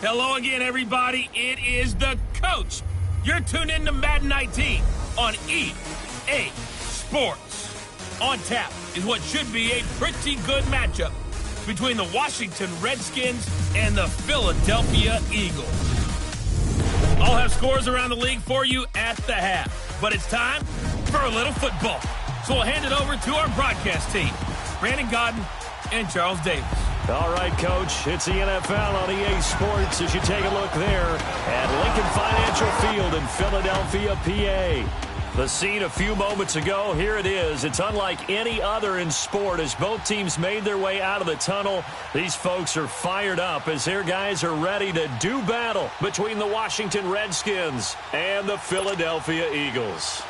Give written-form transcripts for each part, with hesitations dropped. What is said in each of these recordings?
Hello again, everybody. It is the coach. You're tuned in to Madden 19 on EA Sports. On tap is what should be a pretty good matchup between the Washington Redskins and the Philadelphia Eagles. I'll have scores around the league for you at the half, but it's time for a little football. So we'll hand it over to our broadcast team, Brandon Godden and Charles Davis. All right, Coach, it's the NFL on EA Sports as you take a look there at Lincoln Financial Field in Philadelphia, PA. The scene a few moments ago, here it is. It's unlike any other in sport as both teams made their way out of the tunnel. These folks are fired up as their guys are ready to do battle between the Washington Redskins and the Philadelphia Eagles.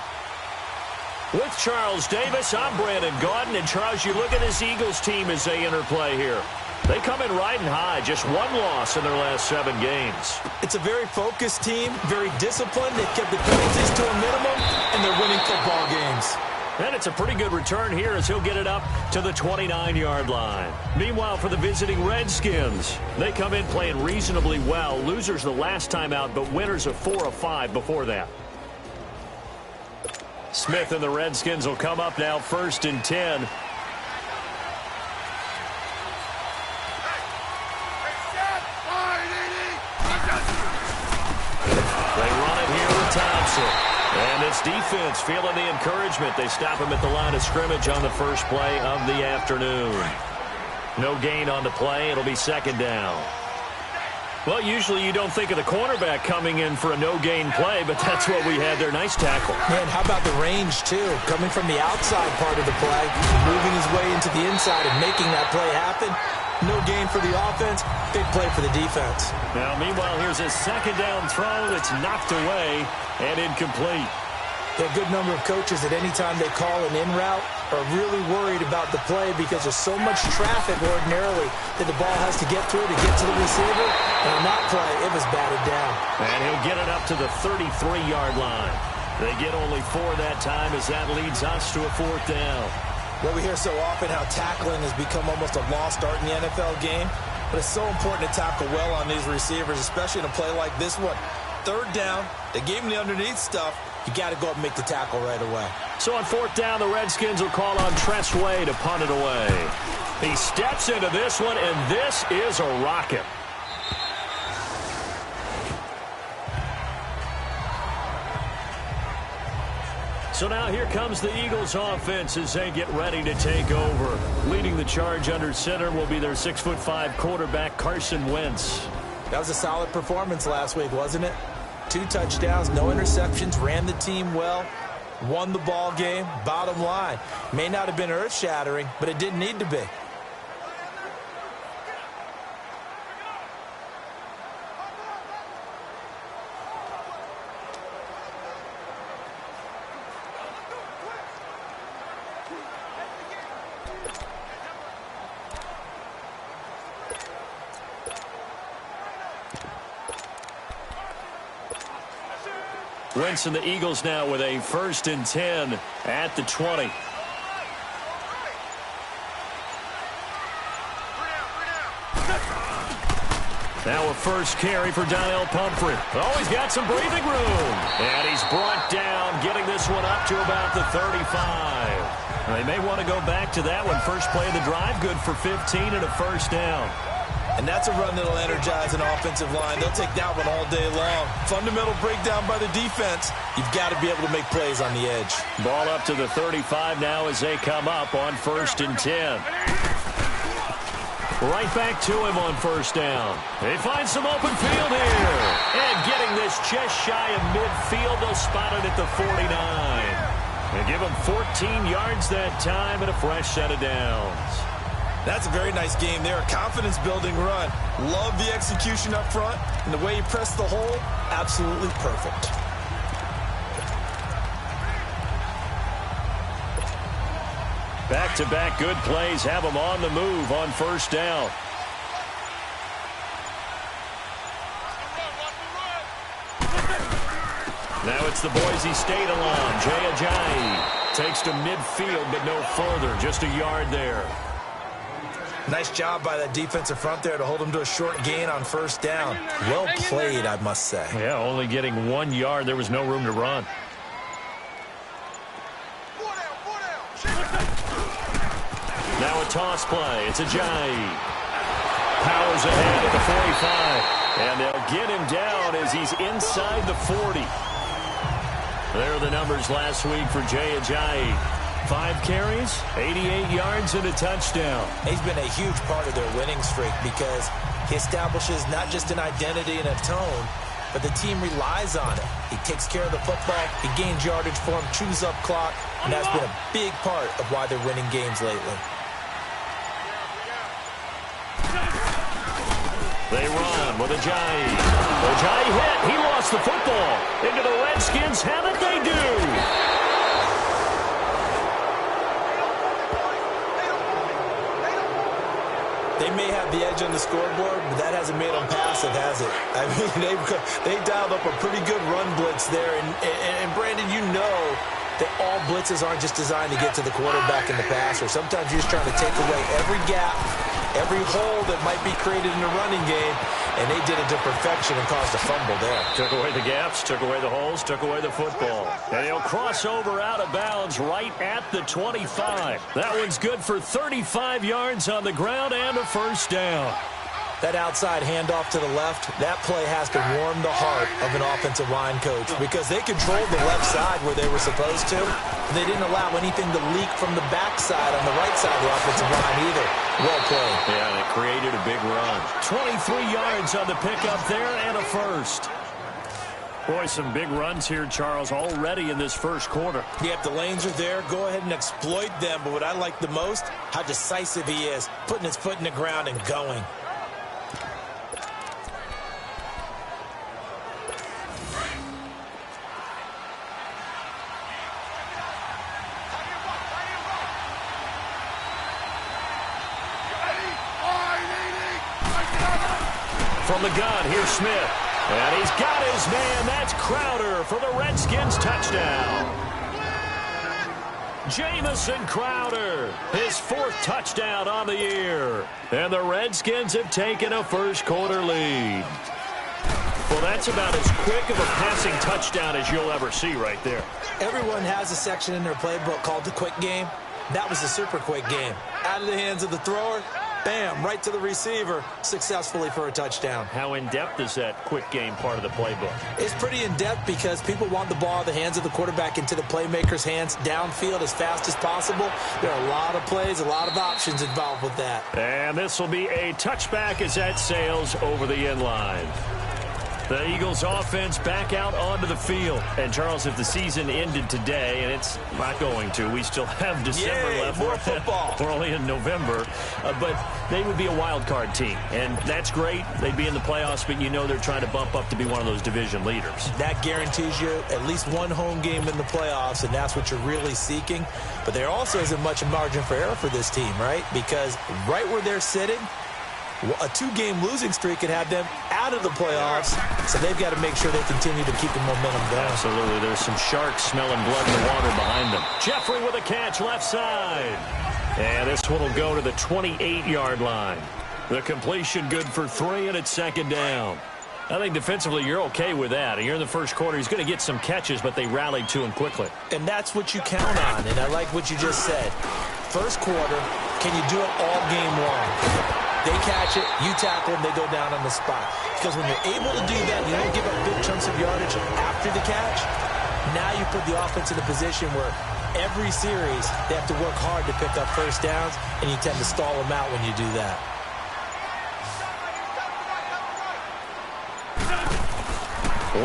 With Charles Davis, I'm Brandon Gaudin. And Charles, you look at this Eagles team as they interplay here. They come in riding high, just one loss in their last 7 games. It's a very focused team, very disciplined. They've kept the penalties to a minimum, and they're winning football games. And it's a pretty good return here as he'll get it up to the 29-yard line. Meanwhile, for the visiting Redskins, they come in playing reasonably well. Losers the last time out, but winners of 4 of 5 before that. Smith and the Redskins will come up now, 1st and 10. They run it here with Thompson. And this defense feeling the encouragement. They stop him at the line of scrimmage on the first play of the afternoon. No gain on the play. It'll be 2nd down. Well, usually you don't think of the cornerback coming in for a no-gain play, but that's what we had there. Nice tackle. Man, how about the range, too? Coming from the outside part of the play, moving his way into the inside and making that play happen. No gain for the offense, big play for the defense. Now, meanwhile, here's a 2nd down throw that's knocked away and incomplete. A good number of coaches at any time they call an in route are really worried about the play because there's so much traffic ordinarily that the ball has to get through to get to the receiver. And on that play, it was batted down. And he'll get it up to the 33-yard line. They get only 4 that time as that leads us to a 4th down. Well, we hear so often how tackling has become almost a lost art in the NFL game. But it's so important to tackle well on these receivers, especially in a play like this one. 3rd down, they gave him the underneath stuff. You got to go up and make the tackle right away. So on 4th down, the Redskins will call on Tress Way to punt it away. He steps into this one, and this is a rocket. So now here comes the Eagles offense as they get ready to take over. Leading the charge under center will be their 6'5" quarterback, Carson Wentz. That was a solid performance last week, wasn't it? 2 touchdowns, no interceptions, ran the team well, won the ball game. Bottom line, may not have been earth-shattering, but it didn't need to be. Wentz and the Eagles now with a 1st and 10 at the 20. Now a first carry for Donnell Pumphrey. Oh, he's got some breathing room. And he's brought down, getting this one up to about the 35. They may want to go back to that one. First play of the drive, good for 15 and a 1st down. And that's a run that'll energize an offensive line. They'll take that one all day long. Fundamental breakdown by the defense. You've got to be able to make plays on the edge. Ball up to the 35 now as they come up on 1st and 10. Right back to him on 1st down. They find some open field here. And getting this just shy of midfield, they'll spot it at the 49. They give him 14 yards that time and a fresh set of downs. That's a very nice game there. A confidence-building run. Love the execution up front. And the way he pressed the hole, absolutely perfect. Back-to-back good plays have him on the move on 1st down. Now it's the Boise State alum, Jay Ajayi. Takes to midfield, but no further. Just a yard there. Nice job by that defensive front there to hold him to a short gain on first down. Well played, I must say. Yeah, only getting 1 yard. There was no room to run. Now a toss play. It's Ajayi. Powers ahead at the 45. And they'll get him down as he's inside the 40. There are the numbers last week for Jay Ajayi. 5 carries, 88 yards, and a touchdown. He's been a huge part of their winning streak because he establishes not just an identity and a tone, but the team relies on it. He takes care of the football, he gains yardage for him, chews up clock, and that's been a big part of why they're winning games lately. They run with Ajayi. Ajayi hit. He lost the football. Into the Redskins have it. They do. They may have the edge on the scoreboard, but that hasn't made them passive, has it? I mean, they dialed up a pretty good run blitz there. And Brandon, you know that all blitzes aren't just designed to get to the quarterback in the passer. Sometimes you're just trying to take away every gap, every hole that might be created in the running game, and they did it to perfection and caused a fumble there. Took away the gaps, took away the holes, took away the football. And he'll cross over out of bounds right at the 25. That one's good for 35 yards on the ground and a first down. That outside handoff to the left, that play has to warm the heart of an offensive line coach because they controlled the left side where they were supposed to. They didn't allow anything to leak from the backside on the right side of the offensive line either. Well played. Yeah, and it created a big run. 23 yards on the pickup there and a first. Boy, some big runs here, Charles, already in this first quarter. Yeah, if the lanes are there, go ahead and exploit them. But what I like the most, how decisive he is, putting his foot in the ground and going. From the gun, here's Smith. And he's got his man. That's Crowder for the Redskins touchdown. Jamison Crowder, his 4th touchdown on the year. And the Redskins have taken a first quarter lead. Well, that's about as quick of a passing touchdown as you'll ever see right there. Everyone has a section in their playbook called the quick game. That was a super quick game. Out of the hands of the thrower, bam, right to the receiver, successfully for a touchdown. How in-depth is that quick game part of the playbook? It's pretty in-depth because people want the ball in the hands of the quarterback into the playmaker's hands downfield as fast as possible. There are a lot of plays, a lot of options involved with that. And this will be a touchback as that sails over the end line. The Eagles offense back out onto the field. And, Charles, if the season ended today, and it's not going to, we still have December left. More football. We're only in November. But they would be a wild card team. And that's great. They'd be in the playoffs, but you know they're trying to bump up to be one of those division leaders. That guarantees you at least one home game in the playoffs, and that's what you're really seeking. But there also isn't much margin for error for this team, right? Because right where they're sitting, a 2-game losing streak could have them out of the playoffs, so they've got to make sure they continue to keep the momentum going. Absolutely. There's some sharks smelling blood in the water behind them. Jeffrey with a catch left side. And this one will go to the 28-yard line. The completion good for 3, and it's second down. I think defensively you're okay with that. You're in the first quarter. He's going to get some catches, but they rallied to him quickly. And that's what you count on, and I like what you just said. First quarter, can you do it all game long? They catch it, you tackle them, they go down on the spot. Because when you're able to do that, you don't give up big chunks of yardage after the catch. Now you put the offense in a position where every series they have to work hard to pick up first downs, and you tend to stall them out when you do that.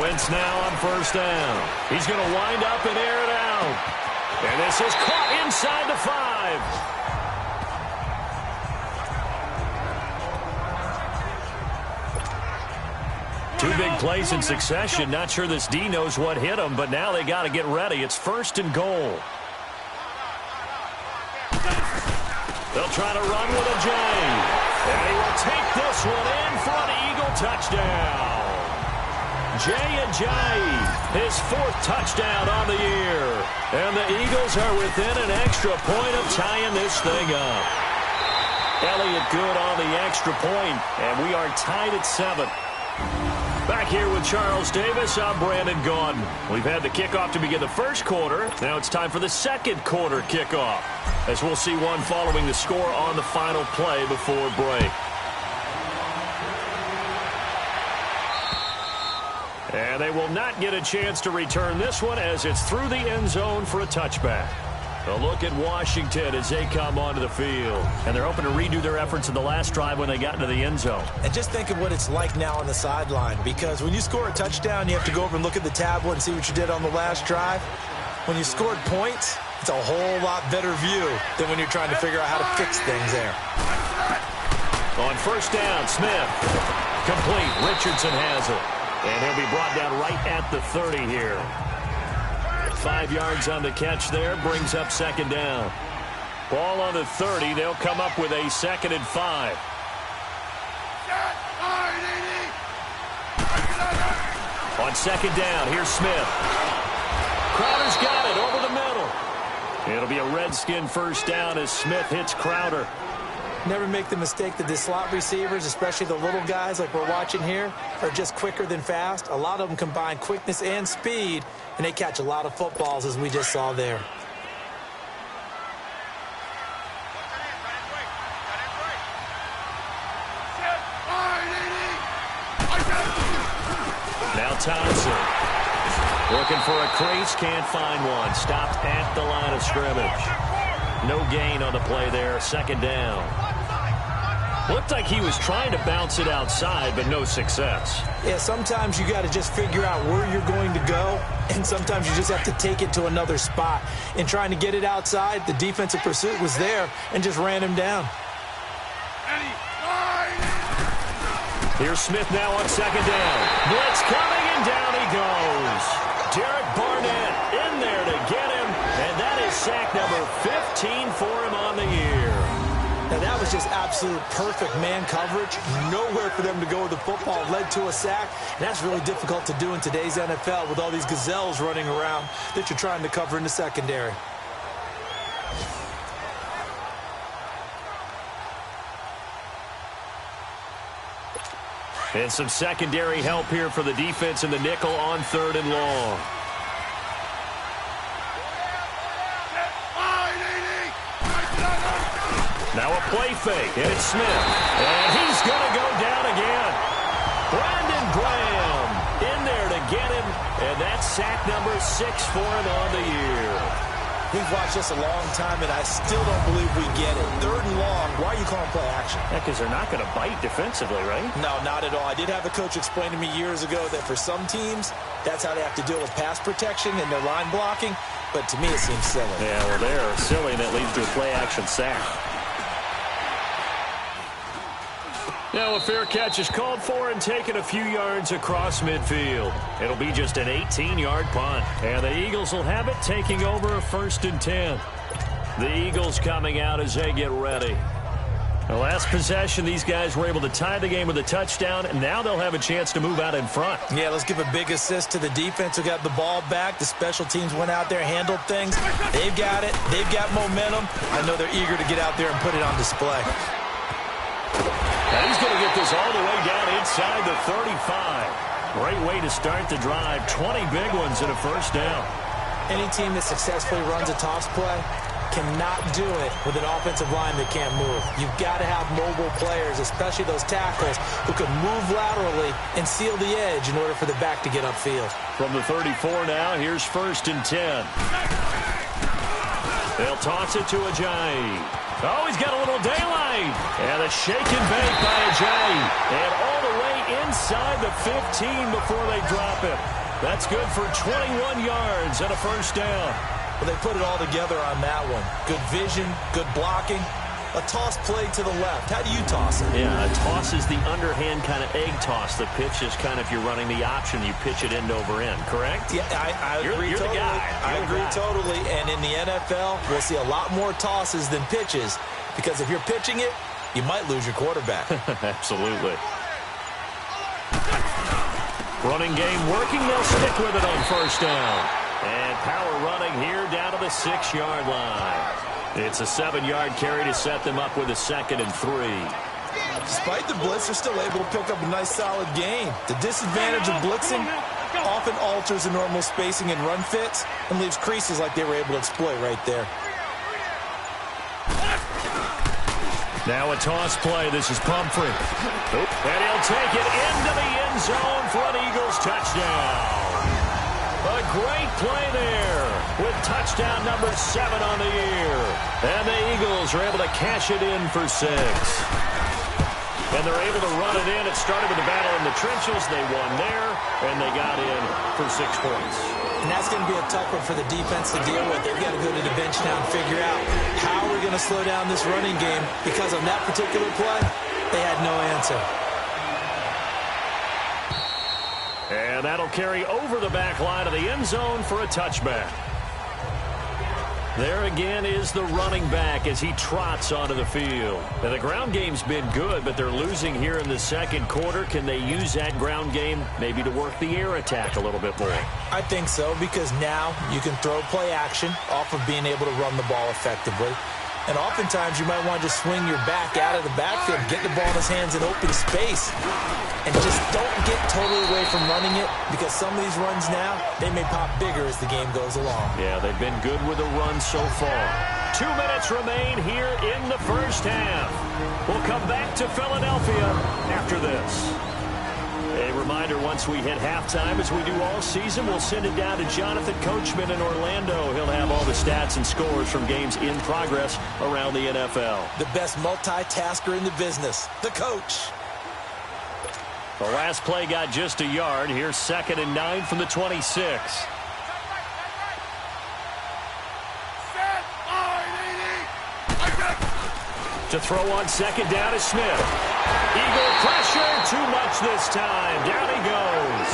Wentz now on first down. He's going to wind up and air it out. And this is caught inside the 5. Two big plays in succession. Not sure this D knows what hit him, but now they got to get ready. It's 1st and goal. They'll try to run with Ajayi. And he will take this one in for an Eagle touchdown. Jay Ajayi, his 4th touchdown on the year. And the Eagles are within an extra point of tying this thing up. Elliott good on the extra point, and we are tied at 7. Back here with Charles Davis, I'm Brandon Gaudin. We've had the kickoff to begin the first quarter. Now it's time for the second quarter kickoff, as we'll see one following the score on the final play before break. And they will not get a chance to return this one as it's through the end zone for a touchback. A look at Washington as they come onto the field. And they're hoping to redo their efforts in the last drive when they got into the end zone. And just think of what it's like now on the sideline, because when you score a touchdown, you have to go over and look at the tablet and see what you did on the last drive. When you scored points, it's a whole lot better view than when you're trying to figure out how to fix things there. On first down, Smith. Complete. Richardson has it. And he'll be brought down right at the 30 here. 5 yards on the catch there, brings up second down. Ball on the 30, they'll come up with a 2nd and 5. On second down, here's Smith. Crowder's got it over the middle. It'll be a Redskin first down as Smith hits Crowder. Never make the mistake that the slot receivers, especially the little guys like we're watching here, are just quicker than fast. A lot of them combine quickness and speed, and they catch a lot of footballs, as we just saw there. Now Thompson. Looking for a crease, can't find one. Stopped at the line of scrimmage. No gain on the play there, second down. Looked like he was trying to bounce it outside, but no success. Yeah, sometimes you got to just figure out where you're going to go, and sometimes you just have to take it to another spot. In trying to get it outside, the defensive pursuit was there and just ran him down. Here's Smith now on second down. Blitz coming, and down he goes. Derek Barnett in there to get him, and that is sack number 15 for him on the year. Now, that was just absolute perfect man coverage. Nowhere for them to go with the football. Led to a sack. And that's really difficult to do in today's NFL with all these gazelles running around that you're trying to cover in the secondary. And some secondary help here for the defense in the nickel on 3rd and long. Now a play fake, and it's Smith. And he's going to go down again. Brandon Graham in there to get him, and that's sack number 6 for him on the year. We've watched this a long time, and I still don't believe we get it. 3rd and long, why are you calling play action? Yeah, because they're not going to bite defensively, right? No, not at all. I did have a coach explain to me years ago that for some teams, that's how they have to deal with pass protection and their line blocking, but to me it seems silly. Yeah, well, they're silly, and it leads to a play action sack. Now a fair catch is called for and taken a few yards across midfield. It'll be just an 18-yard punt. And the Eagles will have it, taking over a 1st and 10. The Eagles coming out as they get ready. The last possession, these guys were able to tie the game with a touchdown, and now they'll have a chance to move out in front. Yeah, let's give a big assist to the defense who got the ball back. The special teams went out there, handled things. They've got it. They've got momentum. I know they're eager to get out there and put it on display. And he's going to get this all the way down inside the 35. Great way to start the drive. 20 big ones and a first down. Any team that successfully runs a toss play cannot do it with an offensive line that can't move. You've got to have mobile players, especially those tackles, who can move laterally and seal the edge in order for the back to get upfield. From the 34 now, here's 1st and 10. They'll toss it to Ajayi. Oh, he's got a little daylight. And a shake and bake by Ajayi. And all the way inside the 15 before they drop it. That's good for 21 yards and a first down. Well, they put it all together on that one. Good vision, good blocking. A toss play to the left. How do you toss it? Yeah, a toss is the underhand kind of egg toss. The pitch is kind of, if you're running the option, you pitch it end over end, correct? Yeah, I agree totally. The guy. I agree totally. And in the NFL, we'll see a lot more tosses than pitches, because if you're pitching it, you might lose your quarterback. Absolutely. Running game working. They'll stick with it on first down. And power running here down to the 6-yard line. It's a 7-yard carry to set them up with a 2nd and 3. Despite the blitz, they're still able to pick up a nice, solid gain. The disadvantage of blitzing often alters the normal spacing and run fits and leaves creases like they were able to exploit right there. Now a toss play. This is Pumphrey. And he'll take it into the end zone for an Eagles touchdown. A great play there with touchdown number 7 on the year. And the Eagles are able to cash it in for 6. And they're able to run it in. It started with a battle in the trenches. They won there, and they got in for 6 points. And that's going to be a tough one for the defense to deal with. They've got to go to the bench now and figure out how we're going to slow down this running game, because on that particular play, they had no answer. And that'll carry over the back line of the end zone for a touchback. There again is the running back as he trots onto the field. Now, the ground game's been good, but they're losing here in the second quarter. Can they use that ground game maybe to work the air attack a little bit more? I think so, because now you can throw play action off of being able to run the ball effectively. And oftentimes you might want to just swing your back out of the backfield, get the ball in his hands in open space, and just don't get totally away from running it, because some of these runs now, they may pop bigger as the game goes along. Yeah, they've been good with the run so far. 2 minutes remain here in the first half. We'll come back to Philadelphia after this. A reminder, once we hit halftime, as we do all season, we'll send it down to Jonathan Coachman in Orlando. He'll have all the stats and scores from games in progress around the NFL. The best multitasker in the business, the coach. The last play got just a yard. Here's 2nd and 9 from the 26. To throw on 2nd down is Smith. Eagle pressure, too much this time. Down he goes.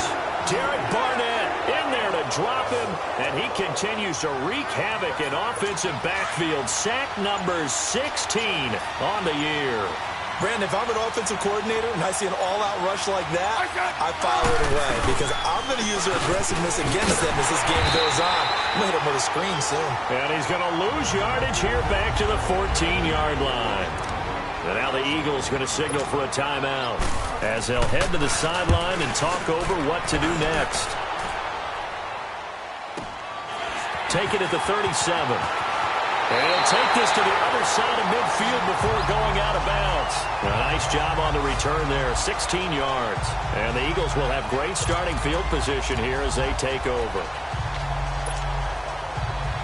Derek Barnett in there to drop him, and he continues to wreak havoc in offensive backfield. Sack number 16 on the year. Brandon, if I'm an offensive coordinator and I see an all-out rush like that, I file it away, because I'm going to use their aggressiveness against them as this game goes on. I'm going to hit him with a screen soon. And he's going to lose yardage here back to the 14-yard line. And now the Eagles going to signal for a timeout as they'll head to the sideline and talk over what to do next. Take it at the 37. And he'll take this to the other side of midfield before going out of bounds. A nice job on the return there, 16 yards. And the Eagles will have great starting field position here as they take over.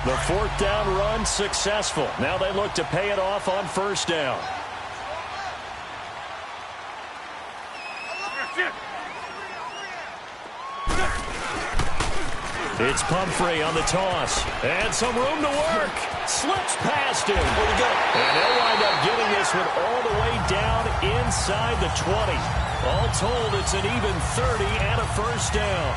The 4th down run successful. Now they look to pay it off on 1st down. It's Pumphrey on the toss. And some room to work. Slips past him. Where'd he go? And they'll wind up getting this one all the way down inside the 20. All told, it's an even 30 and a 1st down.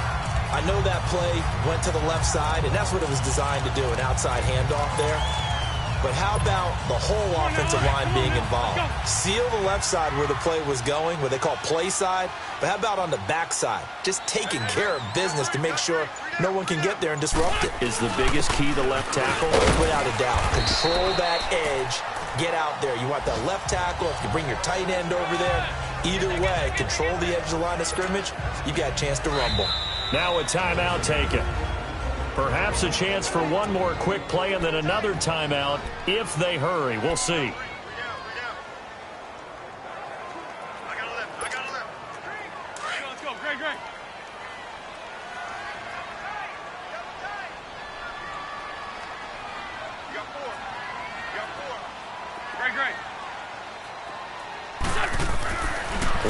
I know that play went to the left side, and that's what it was designed to do, an outside handoff there. But how about the whole offensive line being involved? Seal the left side where the play was going, what they call play side. But how about on the back side? Just taking care of business to make sure no one can get there and disrupt it. Is the biggest key the left tackle? Without a doubt. Control that edge. Get out there. You want that left tackle. If you bring your tight end over there, either way, control the edge of the line of scrimmage, you got a chance to rumble. Now a timeout taken. Perhaps a chance for one more quick play and then another timeout if they hurry. We'll see. Let's go. Great. You got four. Great.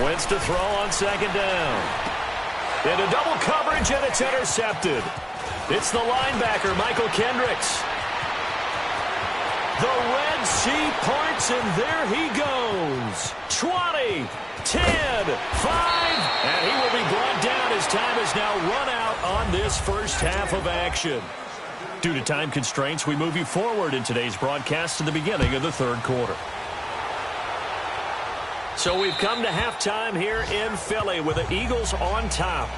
Wentz to throw on 2nd down. Into double coverage, and it's intercepted. It's the linebacker, Michael Kendricks. The Red Sea parts, and there he goes. 20, 10, 5, and he will be brought down as time is now run out on this first half of action. Due to time constraints, we move you forward in today's broadcast to the beginning of the 3rd quarter. So we've come to halftime here in Philly with the Eagles on top.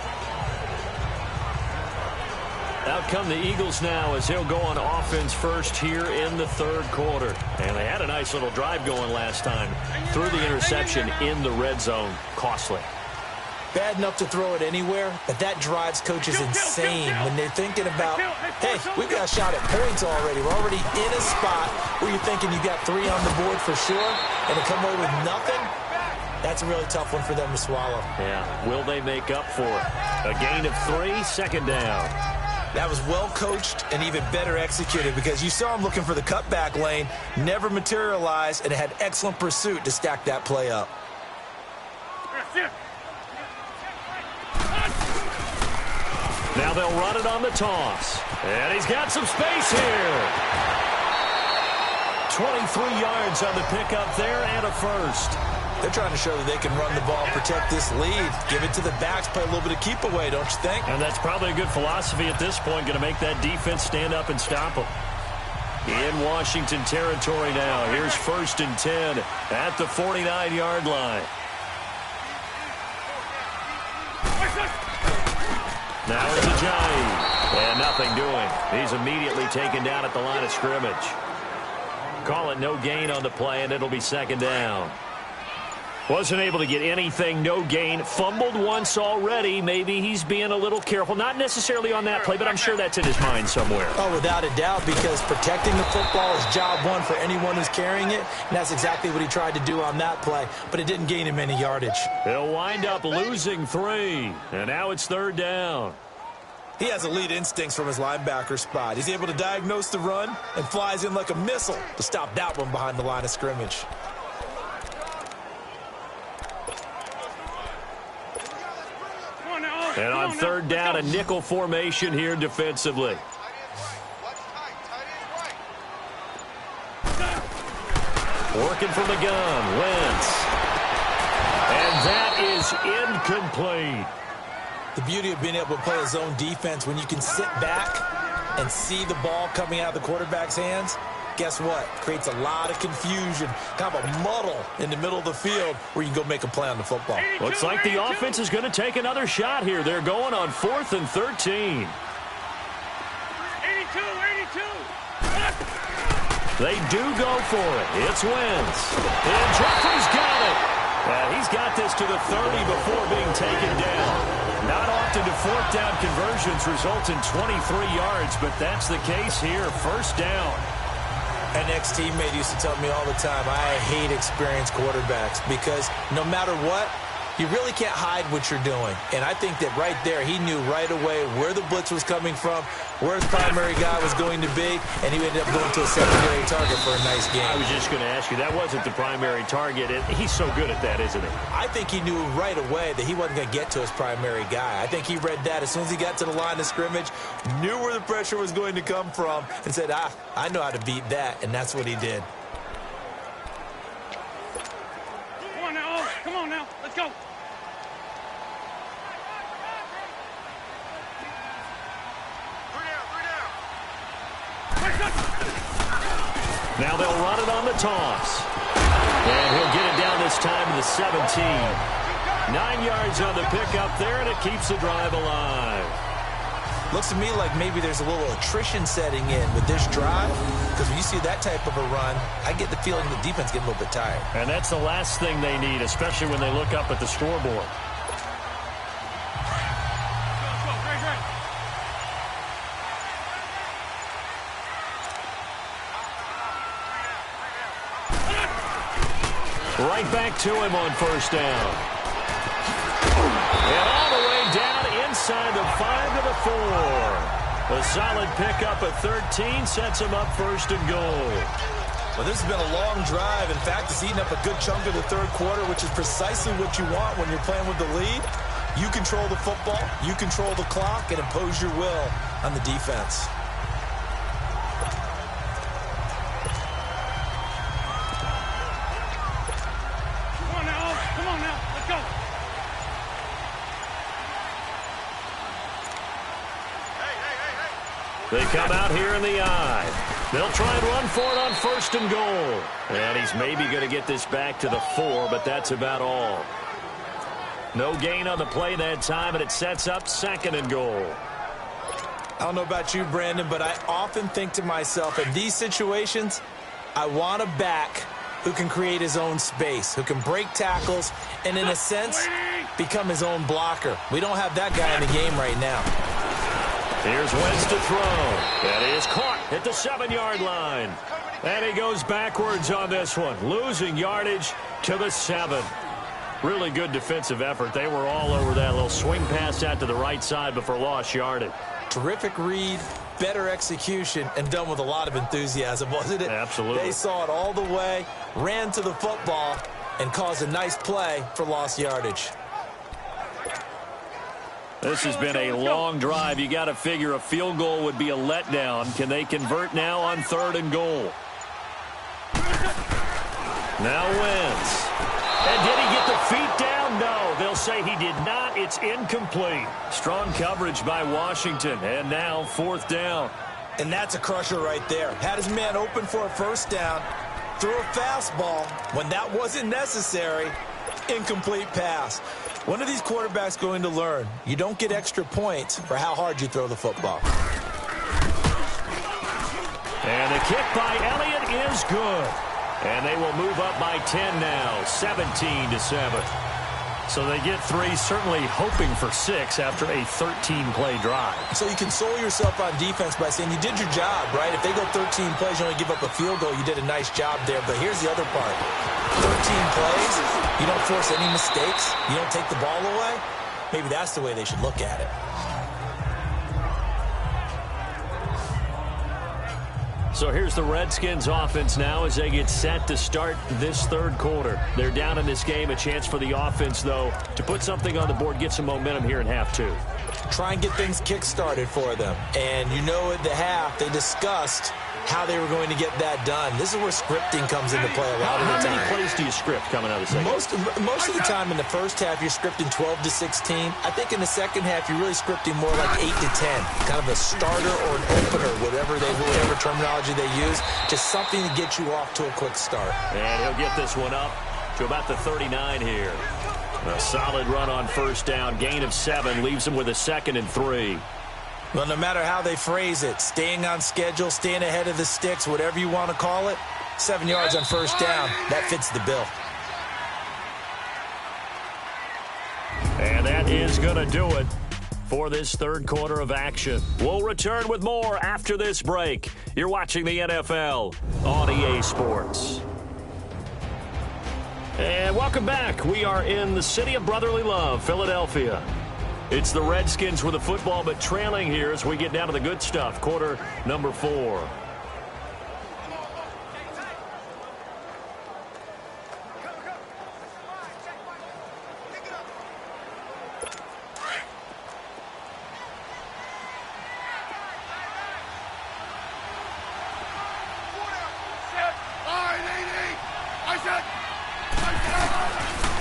Out come the Eagles now as he'll go on offense first here in the third quarter. And they had a nice little drive going last time. Threw the interception in the red zone. Costly. Bad enough to throw it anywhere, but that drives coaches insane when they're thinking about, hey, we've got a shot at points already. We're already in a spot where you're thinking you got 3 on the board for sure, and to come away with nothing, that's a really tough one for them to swallow. Yeah, will they make up for it? A gain of 3, second down. That was well coached and even better executed because you saw him looking for the cutback lane, never materialized, and had excellent pursuit to stack that play up. Now they'll run it on the toss. And he's got some space here. 23 yards on the pickup there and a first. They're trying to show that they can run the ball and protect this lead. Give it to the backs, play a little bit of keep away, don't you think? And that's probably a good philosophy at this point, going to make that defense stand up and stop them. In Washington territory now. Here's 1st and 10 at the 49-yard line. Now it's Ajayi, and nothing doing. He's immediately taken down at the line of scrimmage. Call it no gain on the play, and it'll be second down. Wasn't able to get anything, no gain. Fumbled once already. Maybe he's being a little careful. Not necessarily on that play, but I'm sure that's in his mind somewhere. Oh, without a doubt, because protecting the football is job one for anyone who's carrying it, and that's exactly what he tried to do on that play, but it didn't gain him any yardage. He'll wind up losing 3, and now it's third down. He has elite instincts from his linebacker spot. He's able to diagnose the run and flies in like a missile to stop that one behind the line of scrimmage. And on third down, a nickel formation here defensively. Working from the gun, Wentz. And that is incomplete. The beauty of being able to play a zone defense when you can sit back and see the ball coming out of the quarterback's hands, guess what? Creates a lot of confusion, kind of a muddle in the middle of the field where you can go make a play on the football. Looks like the offense is going to take another shot here. They're going on 4th and 13. 82. They do go for it. It's Wentz. And Jeffrey's got it. And he's got this to the 30 before being taken down. Not often do 4th down conversions result in 23 yards, but that's the case here. First down. An ex-teammate used to tell me all the time, I hate experienced quarterbacks because no matter what, you really can't hide what you're doing. And I think that right there, he knew right away where the blitz was coming from, where his primary guy was going to be, and he ended up going to a secondary target for a nice game. I was just going to ask you, that wasn't the primary target. He's so good at that, isn't he? I think he knew right away that he wasn't going to get to his primary guy. I think he read that as soon as he got to the line of scrimmage, knew where the pressure was going to come from, and said, I know how to beat that, and that's what he did. Come on now, let's go. Now they'll run it on the toss. And he'll get it down this time to the 17. 9 yards on the pickup there, and it keeps the drive alive. Looks to me like maybe there's a little attrition setting in with this drive, because when you see that type of a run, I get the feeling the defense getting a little bit tired. And that's the last thing they need, especially when they look up at the scoreboard. Right back to him on first down. And all the way down inside the 5 to the 4. A solid pickup at 13 sets him up first and goal. Well, this has been a long drive. In fact, it's eaten up a good chunk of the third quarter, which is precisely what you want when you're playing with the lead. You control the football, you control the clock, and impose your will on the defense. They come out here in the eye. They'll try and run for it on first and goal. And he's maybe going to get this back to the 4, but that's about all. No gain on the play that time, and it sets up second and goal. I don't know about you, Brandon, but I often think to myself, in these situations, I want a back who can create his own space, who can break tackles, and in a sense, become his own blocker. We don't have that guy in the game right now. Here's Wentz to throw. That is caught at the 7-yard line. And he goes backwards on this one, losing yardage to the 7. Really good defensive effort. They were all over that little swing pass out to the right side before lost yardage. Terrific read, better execution, and done with a lot of enthusiasm, wasn't it? Absolutely. They saw it all the way, ran to the football, and caused a nice play for lost yardage. This has been a long drive. You got to figure a field goal would be a letdown. Can they convert now on 3rd and goal? Now Wentz. And did he get the feet down? No, they'll say he did not. It's incomplete. Strong coverage by Washington. And now 4th down. And that's a crusher right there. Had his man open for a 1st down. Threw a fastball when that wasn't necessary. Incomplete pass. When are these quarterbacks going to learn? You don't get extra points for how hard you throw the football. And the kick by Elliott is good. And they will move up by 10 now, 17-7. So they get 3, certainly hoping for 6 after a 13-play drive. So you console yourself on defense by saying you did your job, right? If they go 13 plays, you only give up a field goal, you did a nice job there. But here's the other part. 13 plays, you don't force any mistakes, you don't take the ball away. Maybe that's the way they should look at it. So here's the Redskins offense now as they get set to start this 3rd quarter. They're down in this game. A chance for the offense, though, to put something on the board, get some momentum here in half 2. Try and get things kick-started for them. And you know at the half, they discussed how they were going to get that done. This is where scripting comes into play a lot of the time. How many plays do you script coming out of the second? Most of the time in the first half, you're scripting 12 to 16. I think in the second half, you're really scripting more like 8 to 10. Kind of a starter or an opener, whatever terminology they use. Just something to get you off to a quick start. And he'll get this one up to about the 39 here. A solid run on 1st down. Gain of 7 leaves him with a 2nd and 3. Well, no matter how they phrase it, staying on schedule, staying ahead of the sticks, whatever you want to call it, 7 yards on 1st down, that fits the bill. And that is going to do it for this 3rd quarter of action. We'll return with more after this break. You're watching the NFL on EA Sports. And welcome back. We are in the city of brotherly love, Philadelphia. It's the Redskins with the football, but trailing here as we get down to the good stuff. Quarter number 4.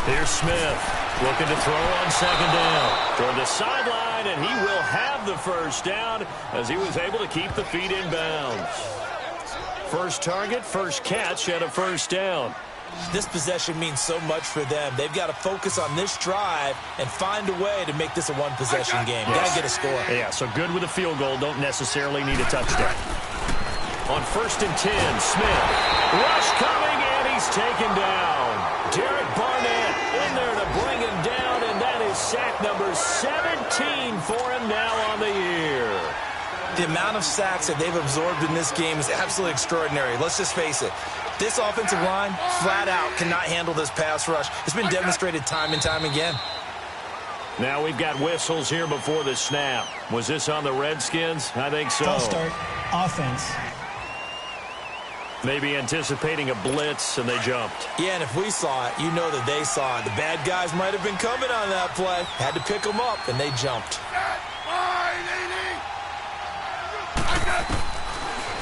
Here's Smith. Looking to throw on 2nd down. Toward the sideline, and he will have the 1st down as he was able to keep the feet in bounds. First target, first catch, and a 1st down. This possession means so much for them. They've got to focus on this drive and find a way to make this a one-possession game. Yes. Got to get a score. Yeah, so good with a field goal. Don't necessarily need a touchdown. On 1st and 10, Smith. Rush coming, and he's taken down. Derek Barnett in there to bring him down, and that is sack number 17 for him now on the year. The amount of sacks that they've absorbed in this game is absolutely extraordinary. Let's just face it. This offensive line, flat out, cannot handle this pass rush. It's been demonstrated time and time again. Now we've got whistles here before the snap. Was this on the Redskins? I think so. False start, offense. Maybe anticipating a blitz, and they jumped. Yeah, and if we saw it, you know that they saw it. The bad guys might have been coming on that play. Had to pick them up, and they jumped.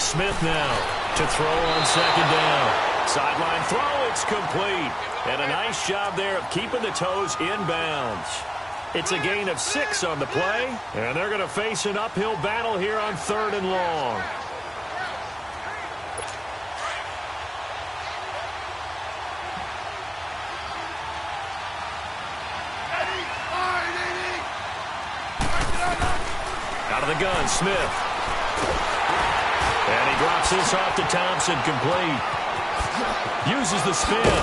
Smith now to throw on 2nd down. Sideline throw, it's complete. And a nice job there of keeping the toes in bounds. It's a gain of 6 on the play, and they're going to face an uphill battle here on 3rd and long. Out of the gun, Smith. And he drops this off to Thompson, complete. Uses the spin.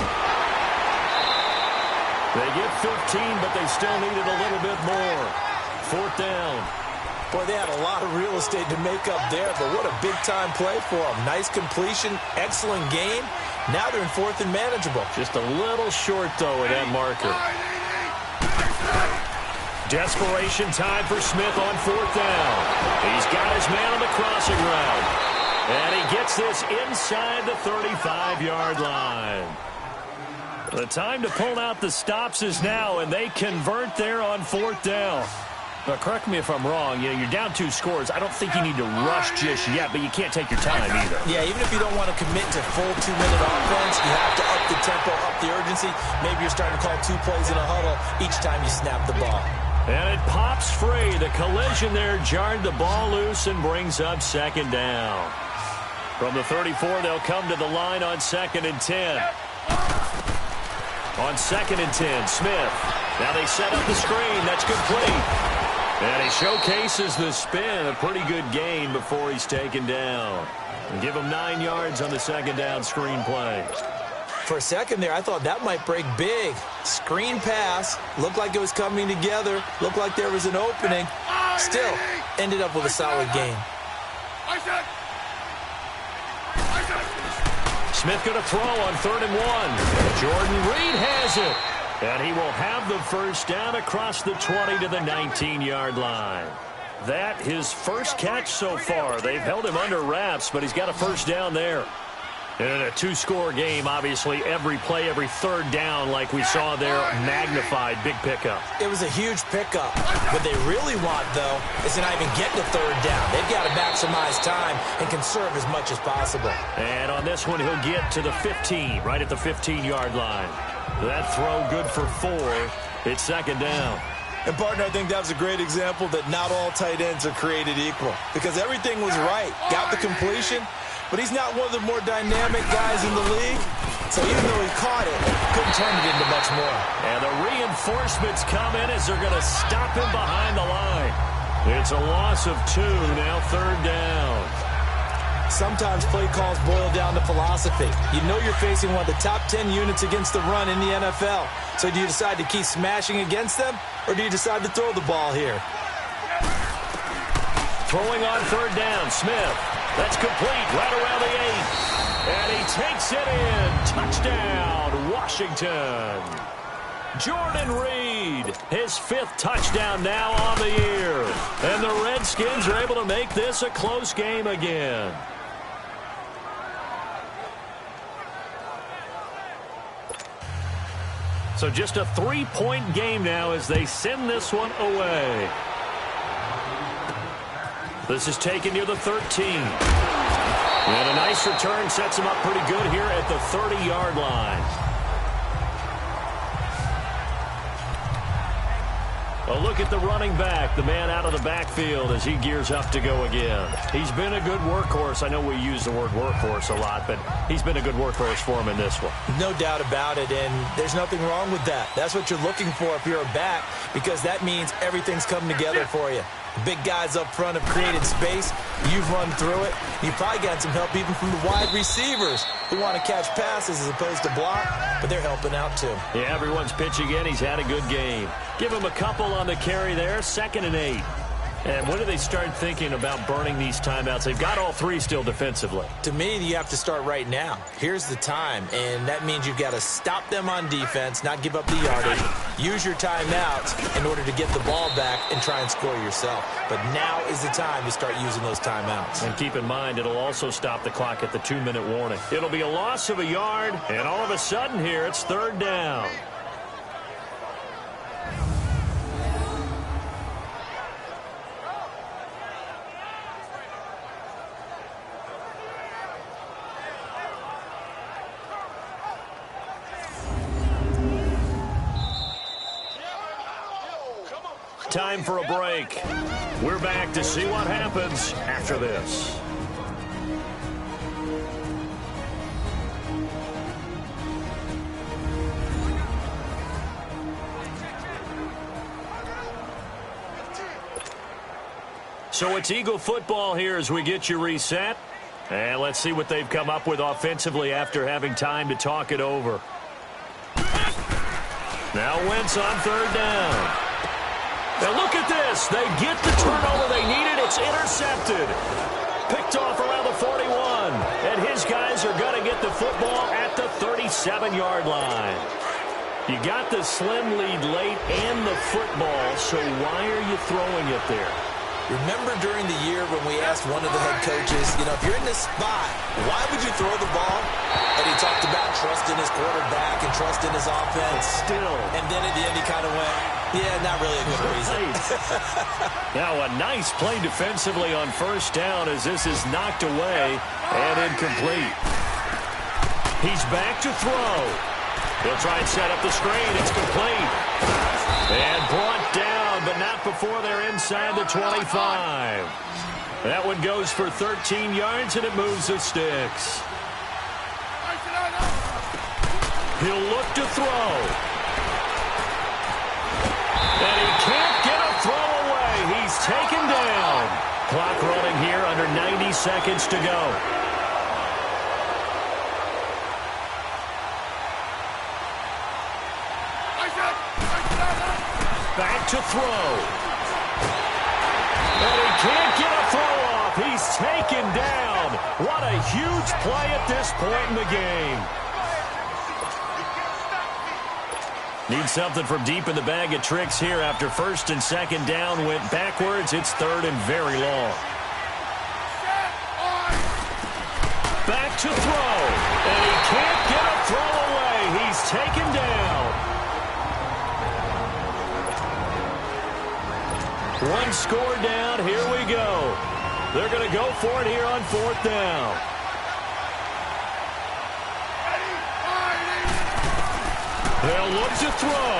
They get 15, but they still needed a little bit more. 4th down. Boy, they had a lot of real estate to make up there, but what a big-time play for them. Nice completion, excellent game. Now they're in 4th and manageable. Just a little short, though, with that marker. Desperation time for Smith on 4th down. He's got his man on the crossing route. And he gets this inside the 35-yard line. The time to pull out the stops is now, and they convert there on 4th down. Now, correct me if I'm wrong. You know, you're down 2 scores. I don't think you need to rush just yet, but you can't take your time either. Yeah, even if you don't want to commit to full 2-minute offense, you have to up the tempo, up the urgency. Maybe you're starting to call 2 plays in a huddle each time you snap the ball. And it pops free. The collision there jarred the ball loose and brings up 2nd down. From the 34, they'll come to the line on 2nd and 10. On 2nd and 10, Smith. Now they set up the screen. That's complete. And he showcases the spin. A pretty good gain before he's taken down. And give him 9 yards on the 2nd down screen play. For a second there, I thought that might break big. Screen pass. Looked like it was coming together. Looked like there was an opening. Still, ended up with a solid game. Smith going to throw on 3rd and 1. Jordan Reed has it. And he will have the first down across the 20 to the 19-yard line. That his first catch so far. They've held him under wraps, but he's got a first down there. And in a 2-score game, obviously, every play, every 3rd down, like we saw there, magnified, big pickup. It was a huge pickup. What they really want, though, is to not even get to 3rd down. They've got to maximize time and conserve as much as possible. And on this one, he'll get to the 15, right at the 15-yard line. That throw good for 4. It's 2nd down. And, partner, I think that was a great example that not all tight ends are created equal. Because everything was right. Got the completion. But he's not one of the more dynamic guys in the league. So even though he caught it, couldn't turn it into much more. And the reinforcements come in as they're going to stop him behind the line. It's a loss of 2, now 3rd down. Sometimes play calls boil down to philosophy. You know you're facing one of the top 10 units against the run in the NFL. So do you decide to keep smashing against them, or do you decide to throw the ball here? Throwing on 3rd down, Smith. That's complete right around the 8. And he takes it in. Touchdown, Washington. Jordan Reed, his 5th touchdown now on the year. And the Redskins are able to make this a close game again. So just a 3-point game now as they send this one away. This is taken near the 13. And a nice return sets him up pretty good here at the 30-yard line. A look at the running back, the man out of the backfield as he gears up to go again. He's been a good workhorse. I know we use the word workhorse a lot, but he's been a good workhorse for him in this one. No doubt about it, and there's nothing wrong with that. That's what you're looking for if you're a back, because that means everything's coming together for you. Big guys up front have created space. You've run through it. You've probably gotten some help even from the wide receivers who want to catch passes as opposed to block, but they're helping out too. Yeah, everyone's pitching in. He's had a good game. Give him a couple on the carry there. 2nd and 8. And when do they start thinking about burning these timeouts? They've got all 3 still defensively. To me, you have to start right now. Here's the time, and that means you've got to stop them on defense, not give up the yardage, use your timeouts in order to get the ball back and try and score yourself. But now is the time to start using those timeouts. And keep in mind, it'll also stop the clock at the 2-minute warning. It'll be a loss of a yard, and all of a sudden here, it's 3rd down. Time for a break. We're back to see what happens after this. So it's Eagle football here as we get you reset. And let's see what they've come up with offensively after having time to talk it over. Now Wentz on third down. Now look at this. They get the turnover they needed. It's intercepted. Picked off around the 41. And his guys are going to get the football at the 37-yard line. You got the slim lead late and the football, so why are you throwing it there? Remember during the year when we asked one of the head coaches, if you're in this spot, why would you throw the ball? And he talked about trusting his quarterback and trusting his offense. Still. And then at the end he kind of went, yeah, not really a good reason. Now a nice play defensively on first down as this is knocked away and incomplete. He's back to throw. He'll try and set up the screen. It's complete. And brought down, but not before they're inside the 25. That one goes for 13 yards, and it moves the sticks. He'll look to throw. And he can't get a throw away. He's taken down. Clock running here, under 90 seconds to go. Back to throw. And he can't get a throw off. He's taken down. What a huge play at this point in the game. Need something from deep in the bag of tricks here after first and second down went backwards. It's third and very long. Back to throw. And he can't get a throw away. He's taken down. One score down. Here we go. They're going to go for it here on fourth down. They'll look to throw.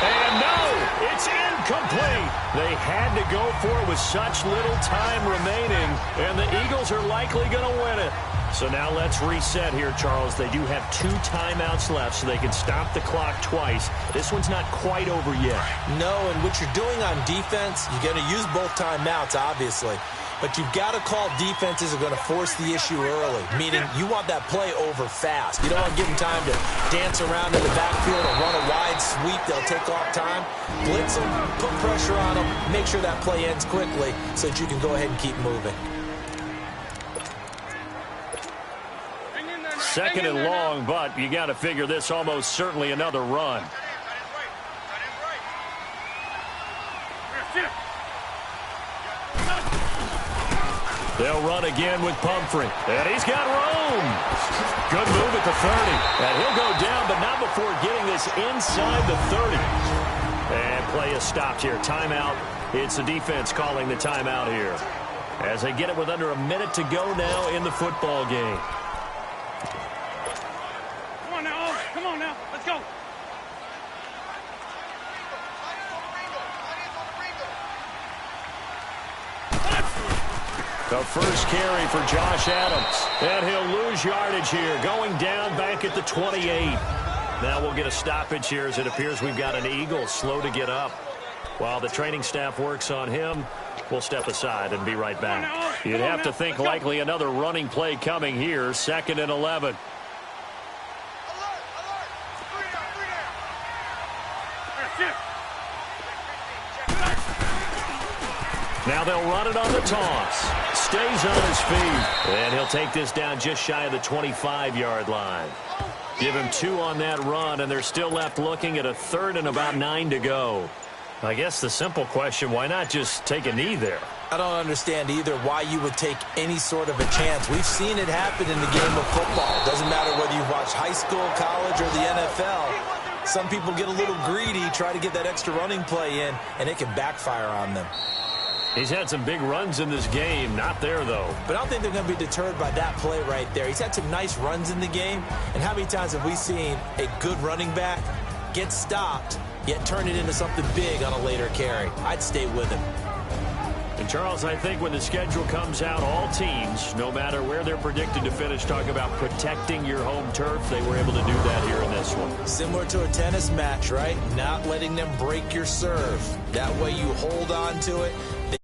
And no, it's incomplete. They had to go for it with such little time remaining, and the Eagles are likely going to win it. So now let's reset here, Charles. They do have 2 timeouts left, so they can stop the clock twice. This one's not quite over yet. No, and what you're doing on defense, you're going to use both timeouts, obviously. But you've got to call defenses are going to force the issue early, meaning you want that play over fast. You don't want to give them time to dance around in the backfield or run a wide sweep. They'll take off time. Blitz them, put pressure on them, make sure that play ends quickly so that you can go ahead and keep moving. Second and long, but you got to figure this almost certainly another run. They'll run again with Pumphrey. And he's got room. Good move at the 30. And he'll go down, but not before getting this inside the 30. And play is stopped here. Timeout. It's the defense calling the timeout here. As they get it with under a minute to go now in the football game. Come on now. Let's go. The first carry for Josh Adams. And he'll lose yardage here. Going down back at the 28. Now we'll get a stoppage here as it appears we've got an Eagle slow to get up. While the training staff works on him, we'll step aside and be right back. You'd have to think likely another running play coming here. 2nd and 11. Now they'll run it on the toss. Stays on his feet. And he'll take this down just shy of the 25-yard line. Give him 2 on that run, and they're still left looking at a 3rd and about 9 to go. I guess the simple question, why not just take a knee there? I don't understand either why you would take any sort of a chance. We've seen it happen in the game of football. Doesn't matter whether you watch high school, college, or the NFL. Some people get a little greedy, try to get that extra running play in, and it can backfire on them. He's had some big runs in this game. Not there, though. But I don't think they're going to be deterred by that play right there. He's had some nice runs in the game. And how many times have we seen a good running back get stopped, yet turn it into something big on a later carry? I'd stay with him. And, Charles, I think when the schedule comes out, all teams, no matter where they're predicted to finish, talk about protecting your home turf. They were able to do that here in this one. Similar to a tennis match, right? Not letting them break your serve. That way you hold on to it. They